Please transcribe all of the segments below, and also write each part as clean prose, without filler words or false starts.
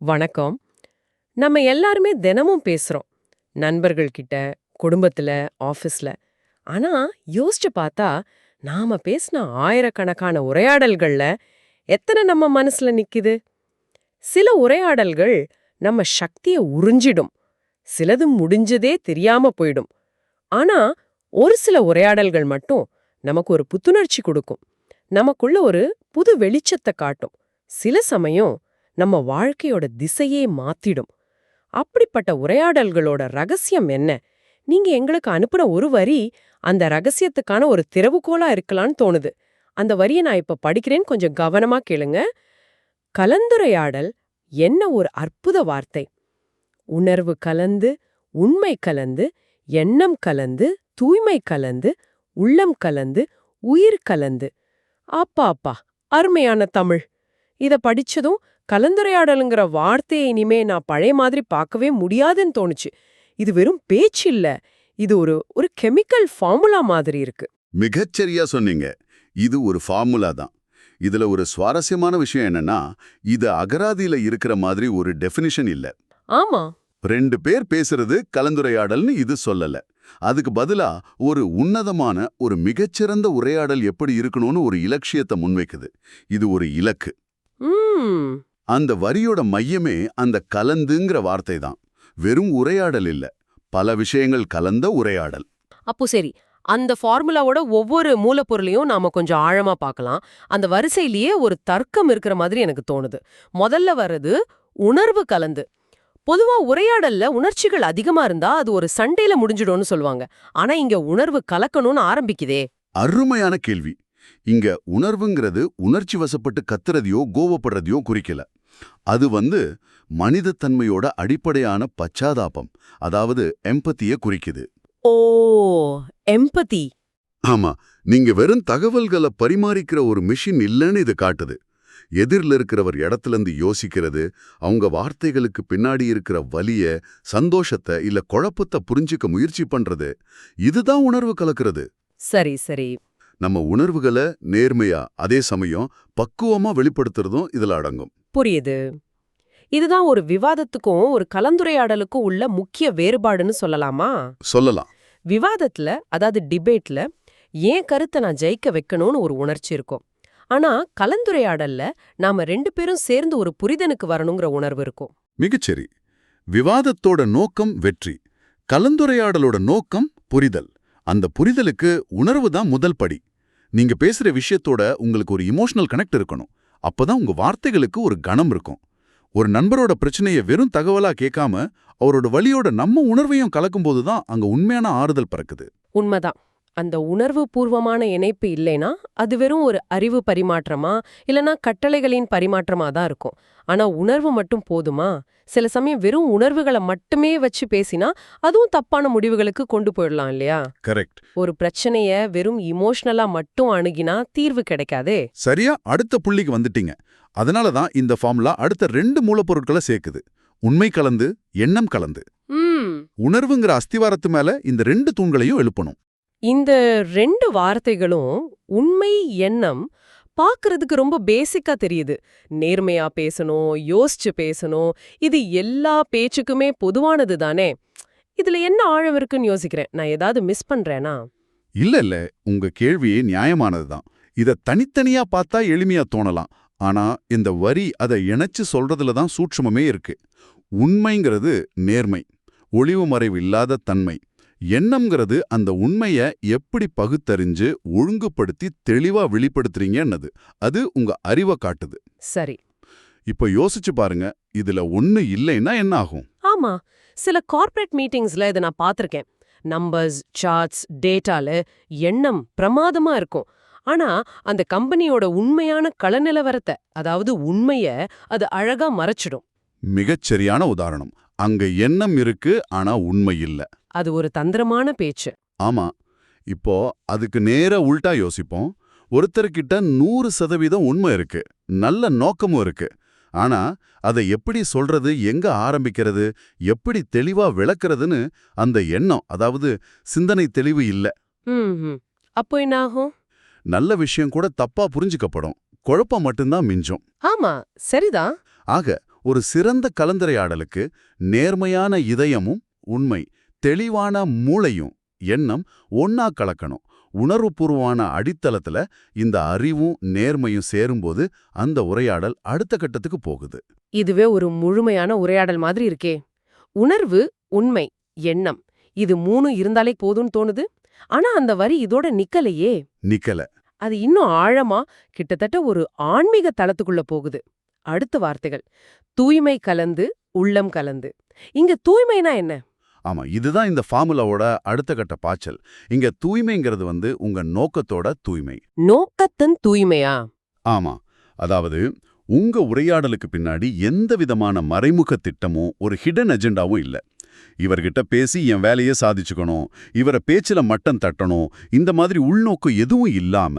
வணக்கம். நம்ம எல்லாருமே தினமும் பேசுறோம். நண்பர்கள் கிட்ட, குடும்பத்துல, ஆபீஸ்ல. ஆனா யோசிச்சு பார்த்தா, நாம பேசின ஆயிரக்கணக்கான உரையாடல்கள்ல எத்தனை நம்ம மனசுல நிக்குது? சில உரையாடல்கள் நம்ம சக்திய உறிஞ்சிடும். சிலது முடிஞ்சதே தெரியாம போயிடும். ஆனா ஒரு சில உரையாடல்கள் மட்டும் நமக்கு ஒரு புத்துணர்ச்சி கொடுக்கும். நமக்குள்ள ஒரு புது வெளிச்சத்தை காட்டும். சில சமயம் நம்ம வாழ்க்கையோட திசையே மாத்திடும். அப்படிப்பட்ட உரையாடல்களோட ரகசியம் என்ன? நீங்க எங்களுக்கு அனுப்புன ஒரு வரி அந்த ரகசியத்துக்கான ஒரு திறவுகோலா இருக்கலாம்னு தோணுது. அந்த வரியை நான் இப்ப படிக்கிறேன், கொஞ்சம் கவனமா கேளுங்க. கலந்துரையாடல் என்ன ஒரு அற்புத வார்த்தை! உணர்வு கலந்து, உண்மை கலந்து, எண்ணம் கலந்து, தூய்மை கலந்து, உள்ளம் கலந்து, உயிர் கலந்து. அப்பா அப்பா, அருமையான தமிழ்! இத படிச்சதும் கலந்துரையாடலுங்கிற வார்த்தையை இனிமே நான் பழைய மாதிரி பார்க்கவே முடியாதுன்னு தோணுச்சு. இது வெறும் பேச்சு இல்ல, இது ஒரு ஒரு கெமிக்கல் ஃபார்முலா மாதிரி இருக்கு. மிகச்சரியா சொன்னீங்க. இது ஒரு ஃபார்முலா தான். இதுல ஒரு சுவாரஸ்யமான விஷயம் என்னன்னா, இது அகராதியில இருக்கிற மாதிரி ஒரு டெஃபினிஷன் இல்ல. ஆமா. ரெண்டு பேர் பேசுறது கலந்துரையாடல்னு இது சொல்லல. அதுக்கு பதிலா ஒரு உன்னதமான, ஒரு மிகச்சிறந்த உரையாடல் எப்படி இருக்கணும்னு ஒரு இலட்சியத்தை முன்வைக்குது. இது ஒரு இலக்கு. ம். அந்த வரியோட மையமே அந்த கலந்துங்கிற வார்த்தை தான். வெறும் உரையாடல் இல்ல, பல விஷயங்கள் கலந்த உரையாடல். அப்போ சரி, அந்த ஃபார்முலாவோட ஒவ்வொரு மூலப்பொருளையும் நாம கொஞ்சம் ஆழமா பார்க்கலாம். அந்த வரிசையிலேயே ஒரு தர்க்கம் இருக்கிற மாதிரி எனக்கு தோணுது. முதல்ல வர்றது உணர்வு கலந்து. பொதுவா உரையாடல்ல உணர்ச்சிகள் அதிகமா இருந்தா அது ஒரு சண்டையில முடிஞ்சிடும்னு சொல்லுவாங்க. ஆனா இங்க உணர்வு கலக்கணும்னு ஆரம்பிக்குதே. அருமையான கேள்வி. இங்க உணர்வுங்கிறது உணர்ச்சி வசப்பட்டு கத்துறதையோ கோவப்படுறதையோ குறிக்கல. அது மனிதத்தன்மையோட அடிப்படையான பச்சாதாபம், அதாவது எம்பத்திய குறிக்குது. ஓ, எம்பதி. ஆமா, நீங்க வெறும் தகவல்களை பரிமாறிக்கிற ஒரு மிஷின் இல்லைன்னு இது காட்டுது. எதிரில் இருக்கிறவர் இடத்துலேருந்து யோசிக்கிறது, அவங்க வார்த்தைகளுக்கு பின்னாடி இருக்கிற வலிய, சந்தோஷத்தை இல்ல குழப்பத்தை புரிஞ்சுக்க முயற்சி பண்றது, இதுதான் உணர்வு கலக்கிறது. சரி சரி. நம்ம உணர்வுகளை நேர்மையா, அதே சமயம் பக்குவமா வெளிப்படுத்துறதும் இதுல அடங்கும். புரியுது. இதுதான் ஒரு விவாதத்துக்கும் ஒரு கலந்துரையாடலுக்கும் உள்ள முக்கிய வேறுபாடுன்னு சொல்லலாமா? சொல்லலாம். விவாதத்துல, அதாவது டிபேட்ல, ஏன் கருத்தை நான் ஜெயிக்க வைக்கணும்னு ஒரு உணர்ச்சி இருக்கும். ஆனா கலந்துரையாடல்ல நாம ரெண்டு பேரும் சேர்ந்து ஒரு புரிதனுக்கு வரணுங்கிற உணர்வு இருக்கும். மிகச்சரி. விவாதத்தோட நோக்கம் வெற்றி, கலந்துரையாடலோட நோக்கம் புரிதல். அந்த புரிதலுக்கு உணர்வு தான் முதல் படி. நீங்க பேசுற விஷயத்தோட உங்களுக்கு ஒரு இமோஷனல் கனெக்ட் இருக்கணும். அப்பதான் உங்க வார்த்தைகளுக்கு ஒரு கணம் இருக்கும். ஒரு நண்பரோட பிரச்சனையை வெறும் தகவலா கேட்காம அவரோட வலியோட நம்ம உணர்வையும் கலக்கும்போது தான் அங்க உண்மையான ஆறுதல் பிறக்குது. உண்மைதான். அந்த உணர்வு பூர்வமான இணைப்பு இல்லைனா அது வெறும் ஒரு அறிவு பரிமாற்றமா இல்லனா கட்டளைகளின் பரிமாற்றமா தான் இருக்கும். ஆனா உணர்வு மட்டும் போதுமா? சில சமயம் வெறும் உணர்வுகளை மட்டுமே வச்சு பேசினா அதுவும் தப்பான முடிவுகளுக்கு கொண்டு போயிடலாம் இல்லையா? கரெக்ட். ஒரு பிரச்சனைய வெறும் இமோஷனலா மட்டும் அணுகினா தீர்வு கிடைக்காதே. சரியா, அடுத்த புள்ளிக்கு வந்துட்டீங்க. அதனால தான் இந்த ஃபார்முலா அடுத்த ரெண்டு மூலப்பொருட்களை சேர்க்குது. உண்மை கலந்து, எண்ணம் கலந்து. உணர்வுங்கிற அஸ்திவாரத்து மேல இந்த ரெண்டு தூண்களையும் எழுப்பணும். இந்த ரெண்டு வார்த்தைகளும் உண்மை, எண்ணம் பார்க்கறதுக்கு ரொம்ப பேசிக்கா தெரியுது. நேர்மையா பேசணும், யோசிச்சு பேசணும், இது எல்லா பேச்சுக்குமே பொதுவானது தானே. இதுல என்ன ஆழம் இருக்குன்னு யோசிக்கிறேன். நான் ஏதாவது மிஸ் பண்றேனா? இல்ல, உங்க கேள்வியே நியாயமானதுதான். இத தனித்தனியா பார்த்தா எளிமையா தோணலாம். ஆனா இந்த வரி அதை இணைச்சு சொல்றதுல தான் சூட்சுமமே இருக்கு. உண்மைங்கிறது நேர்மை, ஒளிவு மறைவு இல்லாத தன்மை. எண்ணம்ங்கிறது அந்த உண்மைய எப்படி பகுத்தறிஞ்சு ஒழுங்குபடுத்தி தெளிவா வெளிப்படுத்துறீங்கன்னது. அது உங்க அறிவை காட்டுது. சரி. இப்ப யோசிச்சு பாருங்க, இதுல ஒண்ணு இல்லைன்னா என்ன ஆகும்? ஆமா, சில கார்ப்பரேட் மீட்டிங்ஸ்ல இதை நான் பார்த்திருக்கேன். நம்பர்ஸ், சார்ட்ஸ், டேட்டால எண்ணம் பிரமாதமா இருக்கும். ஆனா அந்த கம்பெனியோட உண்மையான களநிலவரத்தை, அதாவது உண்மைய அது அழகா மறைச்சிடும். மிகச்சரியான உதாரணம். அங்க எண்ணம் இருக்கு, ஆனா உண்மை இல்ல. அது ஒரு தந்திரமான பேச்சு. ஆமா. இப்போ அதுக்கு நேரா உல்டா யோசிப்போம். ஒருத்தர்கிட்ட 100% உண்மை இருக்கு, நல்ல நோக்கமும் இருக்கு. ஆனா அதை எப்படி சொல்றது, எங்க ஆரம்பிக்கிறது, எப்படி தெளிவா விளக்குறதுன்னு அந்த எண்ணம், அதாவது சிந்தனை தெளிவு இல்ல. அப்போ என்ன ஆகும்? நல்ல விஷயம் கூட தப்பா புரிஞ்சுக்கப்படும். குழப்பம் மட்டும்தான் மிஞ்சும். ஆமா, சரிதான். ஆக ஒரு சிறந்த கலந்துரையாடலுக்கு நேர்மையான இதயமும் உண்மை, தெளிவான மூளையும் எண்ணம் ஒன்னா கலக்கணும். உணர்வுபூர்வமான அடித்தளத்துல இந்த அறிவும் நேர்மையும் சேரும்போது அந்த உரையாடல் அடுத்த கட்டத்துக்கு போகுது. இதுவே ஒரு முழுமையான உரையாடல் மாதிரி இருக்கே. உணர்வு, உண்மை, எண்ணம் இது 3 இருந்தாலே போதும்னு தோணுது. ஆனா அந்த வரி இதோட நிக்கலையே. நிக்கல. அது இன்னும் ஆழமா கிட்டத்தட்ட ஒரு ஆன்மீக தளத்துக்குள்ள போகுது. அடுத்த வார்த்தைகள் தூய்மை கலந்து, உள்ளம் கலந்து. இங்க தூய்மைனா என்ன? ஆமா, இதுதான் இந்த ஃபார்முலாவோட அடுத்த கட்ட பாய்ச்சல். இங்க தூய்மைங்கிறது உங்க நோக்கத்தோட தூய்மை. நோக்கத்தின் தூய்மையா? ஆமா, அதாவது உங்க உரையாடலுக்கு பின்னாடி எந்த விதமான மறைமுக திட்டமும் ஒரு ஹிடன் அஜெண்டாவும் இல்ல. இவர்கிட்ட பேசி என் வேலையை சாதிச்சுக்கணும், இவரை பேச்சுல மட்டம் தட்டணும், இந்த மாதிரி உள்நோக்கம் எதுவும் இல்லாம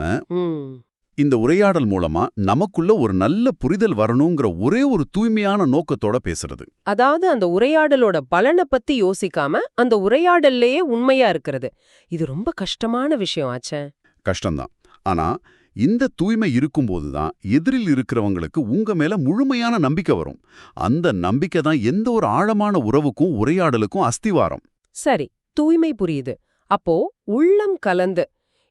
இந்த உரையாடல் மூலமா நமக்குள்ள ஒரு நல்ல புரிதல் வரணுங்கிற ஒரே ஒரு தூய்மையான நோக்கத்தோட பேசுறது. அதாவது அந்த உரையாடலோட பலனை பத்தி யோசிக்காம அந்த உரையாடல்லையே உண்மையா இருக்கிறது. இது ரொம்ப கஷ்டமான விஷயம் ஆச்சே. கஷ்டம்தான். ஆனா இந்த தூய்மை இருக்கும்போது தான் எதிரில் இருக்கிறவங்களுக்கு உங்க மேல முழுமையான நம்பிக்கை வரும். அந்த நம்பிக்கை தான் எந்த ஒரு ஆழமான உறவுக்கும் உரையாடலுக்கும் அஸ்திவாரம். சரி, தூய்மை புரியுது. அப்போ உள்ளம் கலந்து,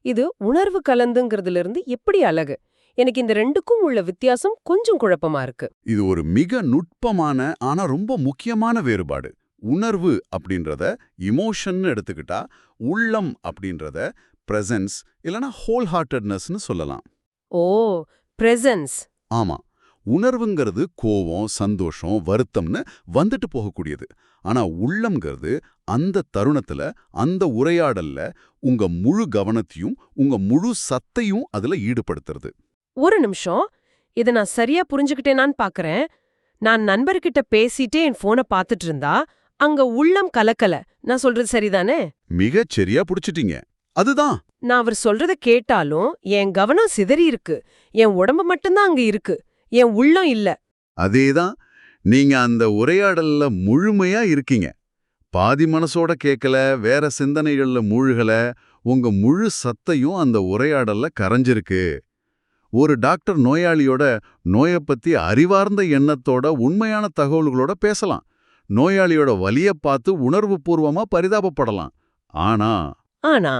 இது உணர்வு கலந்துங்கிறதுல இருந்து எப்படி அழகு? எனக்கு இந்த ரெண்டுக்கும் உள்ள வித்தியாசம் கொஞ்சம் குழப்பமா இருக்கு. இது ஒரு மிக நுட்பமான ஆனா ரொம்ப முக்கியமான வேறுபாடு. உணர்வு அப்படின்றத இமோஷன் எடுத்துக்கிட்டா, உள்ளம் அப்படின்றத பிரசன்ஸ் இல்லனா ஹோல் ஹார்ட்டட்னஸ்னு சொல்லலாம். ஓ, பிரசன்ஸ். ஆமா, உணர்வுங்கிறது கோவம், சந்தோஷம், வருத்தம்னு வந்துட்டு போகக்கூடியது. ஆனா உள்ளம்ங்கிறது அந்த தருணத்துல, அந்த உரையாடல்ல உங்க முழு கவனத்தையும் உங்க முழு சத்தையும் அதுல ஈடுபடுத்துறது. ஒரு நிமிஷம், இதை நான் சரியா புரிஞ்சுக்கிட்டேனான்னு பாக்குறேன். நான் நண்பர்கிட்ட பேசிட்டே என் போனை பார்த்துட்டு இருந்தா அங்க உள்ளம் கலக்கல. நான் சொல்றது சரிதானே? மிகச் சரியா புடிச்சிட்டீங்க. அதுதான். நான் அவர் சொல்றத கேட்டாலும் என் கவனம் சிதறி இருக்கு. என் உடம்பு மட்டும்தான் அங்க இருக்கு, என் உள்ளம் இல்ல. அதேதான். நீங்க அந்த உரையாடல்ல முழுமையா இருக்கீங்க. பாதி மனசோட கேட்கல, வேற சிந்தனைகள்ல மூழ்கல, உங்க முழு சத்தையும் அந்த உரையாடல்ல கரைஞ்சிருக்கு. ஒரு டாக்டர் நோயாளியோட நோயை பத்தி அறிவார்ந்த எண்ணத்தோட உண்மையான தகவல்களோட பேசலாம். நோயாளியோட வலிய பார்த்து உணர்வுபூர்வமா பரிதாபப்படலாம். ஆனா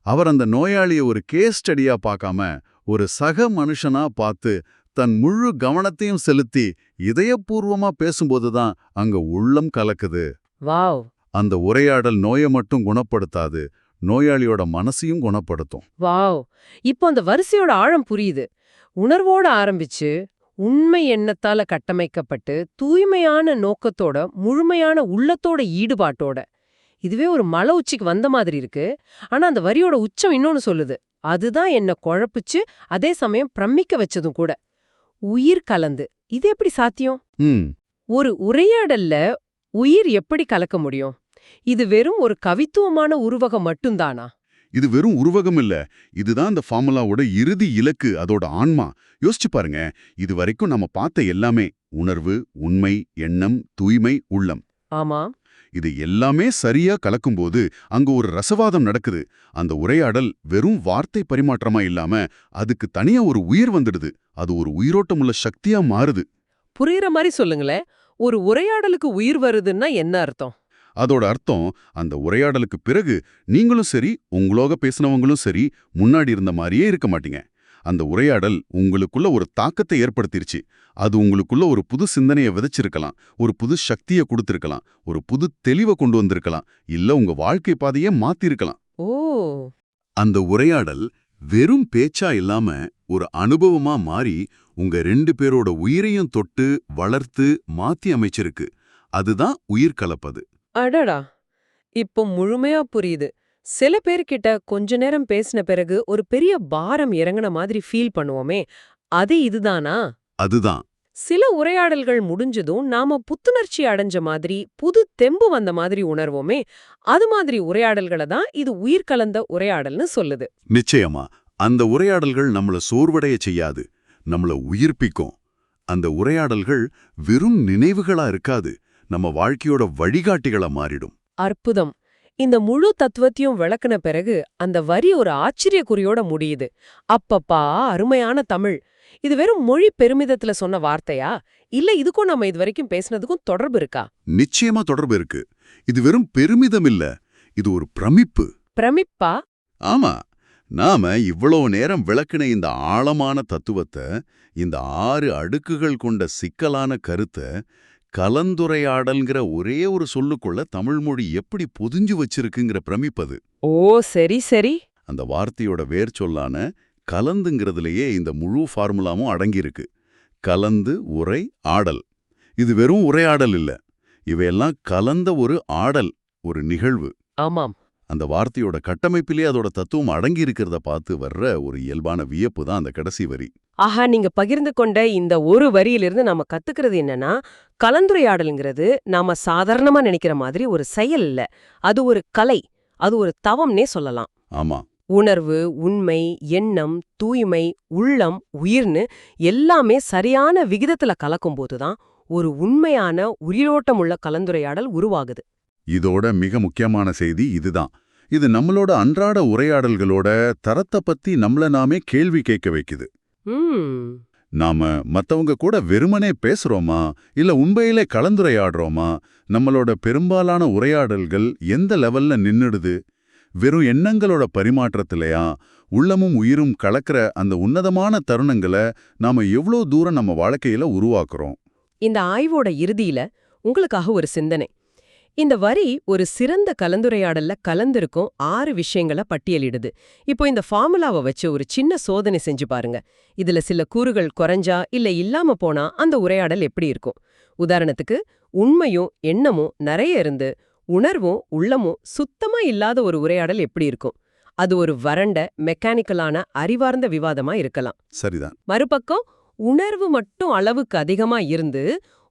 அவர் அந்த நோயாளிய ஒரு கேஸ் ஸ்டடியா பார்க்காம ஒரு சக மனுஷனா பார்த்து தன் முழு கவனத்தையும் செலுத்தி இதயபூர்வமா பேசும்போதுதான் அங்க உள்ளம் கலக்குது. வாவ்! அந்த உரையாடல் நோயை மட்டும் குணப்படுத்தாது, நோயாளியோட மனசையும் குணப்படுத்தும். வாவ்! இப்போ அந்த வரிசையோட ஆழம் புரியுது. உணர்வோட ஆரம்பிச்சு உண்மை எண்ணத்தால கட்டமைக்கப்பட்டு தூய்மையான நோக்கத்தோட முழுமையான உள்ளத்தோட ஈடுபாட்டோட. இதுவே ஒரு மலை உச்சிக்கு வந்த மாதிரி இருக்கு. ஆனா அந்த வரியோட உச்சம் இன்னொன்னு சொல்லுது. அதுதான் என்ன குழப்பிச்சு அதே சமயம் பிரமிக்க வச்சதும் கூட. உயிர் கலந்து. இது எப்படி சாத்தியம்? ஒரு உரையாடல்ல உயிர் எப்படி கலக்க முடியும்? இது வெறும் ஒரு கவித்துவமான உருவகம் மட்டும்தானா? இது வெறும் உருவகம் இல்ல. இதுதான் இந்த ஃபார்முலாவோட இறுதி இலக்கு, அதோட ஆன்மா. யோசிச்சு பாருங்க, இது வரைக்கும் நம்ம பார்த்த எல்லாமே உணர்வு, உண்மை, எண்ணம், தூய்மை, உள்ளம். ஆமா. இது எல்லாமே சரியா கலக்கும்போது அங்க ஒரு ரசவாதம் நடக்குது. அந்த உரையாடல் வெறும் வார்த்தை பரிமாற்றமா இல்லாம அதுக்கு தனியா ஒரு உயிர் வந்துடுது. அது ஒரு உயிரோட்டமுள்ள சக்தியா மாறுது. புரியுற மாதிரி சொல்லுங்களேன். ஒரு உரையாடலுக்கு உயிர் வருதுன்னா என்ன அர்த்தம்? அதோட அர்த்தம், அந்த உரையாடலுக்கு பிறகு நீங்களும் சரி, உங்களோக பேசினவங்களும் சரி, முன்னாடி இருந்த மாதிரியே இருக்க மாட்டீங்க. அந்த உரையாடல் உங்களுக்குள்ள ஒரு தாக்கத்தை ஏற்படுத்திருச்சு. அது உங்களுக்குள்ள ஒரு புது சிந்தனையை விதைச்சிருக்கலாம், ஒரு புது சக்தியை கொடுத்திருக்கலாம், ஒரு புது தெளிவை கொண்டு வந்திருக்கலாம், இல்ல உங்க வாழ்க்கை பாதையே மாத்திருக்கலாம். ஓ! அந்த உரையாடல் வெறும் பேச்சா இல்லாம ஒரு அனுபவமா மாறி உங்க 2 பேரோட உயிரையும் தொட்டு வளர்த்து மாத்தி அமைச்சிருக்கு. அதுதான் உயிர் கலப்பது. அடடா! இப்போ முழுமையா புரியுது. சில பேர்கிட்ட கொஞ்ச நேரம் பேசின பிறகு ஒரு பெரிய பாரம் இறங்கின மாதிரி ஃபீல் பண்ணுவோமே, அது இதுதானா? அதுதான். சில உரையாடல்கள் முடிஞ்சதும் நாம புத்துணர்ச்சி அடைஞ்ச மாதிரி, புது தெம்பு வந்த மாதிரி உணர்வோமே, அது மாதிரி உரையாடல்களை தான் இது உயிர் கலந்த உரையாடல்னு சொல்லுது. நிச்சயமா. அந்த உரையாடல்கள் நம்மள சோர்வடைய செய்யாது, நம்மள உயிர்ப்பிக்கும். அந்த உரையாடல்கள் வெறும் நினைவுகளா இருக்காது, நம்ம வாழ்க்கையோட வழிகாட்டிகளா மாறிடும். அற்புதம்! இந்த முழு தத்துவத்தையும் விளக்குன பிறகு அந்த வரி ஒரு ஆச்சரியக்குறியோட முடியுது. அப்பப்பா, அருமையான தமிழ்! இது வெறும் மொழி பெருமிதத்துல சொன்ன வார்த்தையா இல்ல இதுக்கும் நம்ம இதுவரைக்கும் பேசினதுக்கும் தொடர்பு இருக்கா? நிச்சயமா தொடர்பு இருக்கு. இது வெறும் பெருமிதம் இல்ல, இது ஒரு பிரமிப்பு. பிரமிப்பா? ஆமா, நாம இவ்வளவு நேரம் விளக்கின இந்த ஆழமான தத்துவத்தை, இந்த 6 அடுக்குகள் கொண்ட சிக்கலான கருத்தை கலந்துரையாடல்ங்கிற ஒரே ஒரு சொல்லுக்குள்ள தமிழ் மொழி எப்படி பொதிஞ்சு வச்சிருக்குங்கிற பிரமிப்பது. ஓ சரி சரி. அந்த வார்த்தையோட வேர் சொல்லான கலந்துங்கிறதுலயே இந்த முழு ஃபார்முலாவும் அடங்கியிருக்கு. கலந்து உரை ஆடல். இது வெறும் உரையாடல் இல்ல, இவையெல்லாம் கலந்த ஒரு ஆடல், ஒரு நிகழ்வு. ஆமாம். அந்த வார்த்தையோட கட்டமைப்பிலே அதோட தத்துவம் அடங்கி இருக்கிறத பார்த்து வர்ற ஒரு இயல்பான வியப்பு தான் அந்த கடைசி வரி. ஆஹா, நீங்க பகிர்ந்து கொண்ட இந்த ஒரு வரியிலிருந்து நாம கத்துக்கிறது என்னன்னா, கலந்துரையாடல்ங்கிறது நாம சாதாரணமா நினைக்கிற மாதிரி ஒரு செயல் இல்ல. அது ஒரு கலை, அது ஒரு தவம்னே சொல்லலாம். ஆமா, உணர்வு, உண்மை, எண்ணம், தூய்மை, உள்ளம், உயிர்னு எல்லாமே சரியான விகிதத்துல கலக்கும்போது தான் ஒரு உண்மையான உயிரோட்டமுள்ள கலந்துரையாடல் உருவாகுது. இதோட மிக முக்கியமான செய்தி இதுதான். இது நம்மளோட அன்றாட உரையாடல்களோட தரத்தை பத்தி நம்மள நாமே கேள்வி கேட்க வைக்குது. நாம மத்தவங்க கூட வெறுமனே பேசுறோமா இல்ல உண்மையிலே கலந்துரையாடுறோமா? நம்மளோட பெரும்பாலான உரையாடல்கள் எந்த லெவல்ல நின்னுடுது? வெறும் எண்ணங்களோட பரிமாற்றத்திலையா? உள்ளமும் உயிரும் கலக்கிற அந்த உன்னதமான தருணங்களை நாம எவ்வளோ தூரம் நம்ம வாழ்க்கையில உருவாக்குறோம்? இந்த ஆய்வோட இறுதியில உங்களுக்காக ஒரு சிந்தனை. இந்த வரி ஒரு சிறந்த கலந்துரையாடல்ல கலந்திருக்கும் 6 விஷயங்களை பட்டியலிடுது. இப்போ இந்த ஃபார்முலாவை வச்சு ஒரு சின்ன சோதனை செஞ்சு பாருங்க. இதுல சில கூறுகள் குறைஞ்சா இல்ல இல்லாம போனா அந்த உரையாடல் எப்படி இருக்கும்? உதாரணத்துக்கு, உண்மையும் எண்ணமும் நிறைய இருந்து உணர்வும் உள்ளமும் சுத்தமா இல்லாத ஒரு உரையாடல் எப்படி இருக்கும்? அது ஒரு வறண்ட மெக்கானிக்கலான அறிவார்ந்த விவாதமா இருக்கலாம். சரிதான். மறுபக்கம், உணர்வு மட்டும் அளவுக்கு அதிகமா இருந்து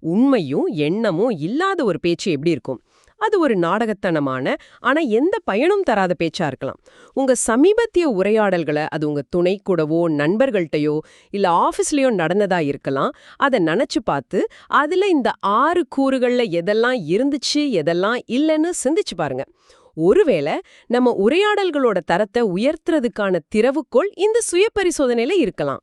உண்மையும் எண்ணமும் இல்லாத ஒரு பேச்சு எப்படி இருக்கும்? அது ஒரு நாடகத்தனமான ஆனா எந்த பயனும் தராத பேச்சா இருக்கலாம். உங்க சமீபத்திய உரையாடல்களை அது உங்க துணை கூடவோ நண்பர்கள்ட்டயோ இல்ல ஆபீஸ்லயோ நடந்ததா இருக்கலாம். அதை நினைச்சு பார்த்து அதுல இந்த 6 கூறுகள்ல எதெல்லாம் இருந்துச்சு எதெல்லாம் இல்லைன்னு சிந்திச்சு பாருங்க. ஒருவேளை நம்ம உரையாடல்களோட தரத்தை உயர்த்துறதுக்கான திறவுகோல் இந்த சுய பரிசோதனையில இருக்கலாம்.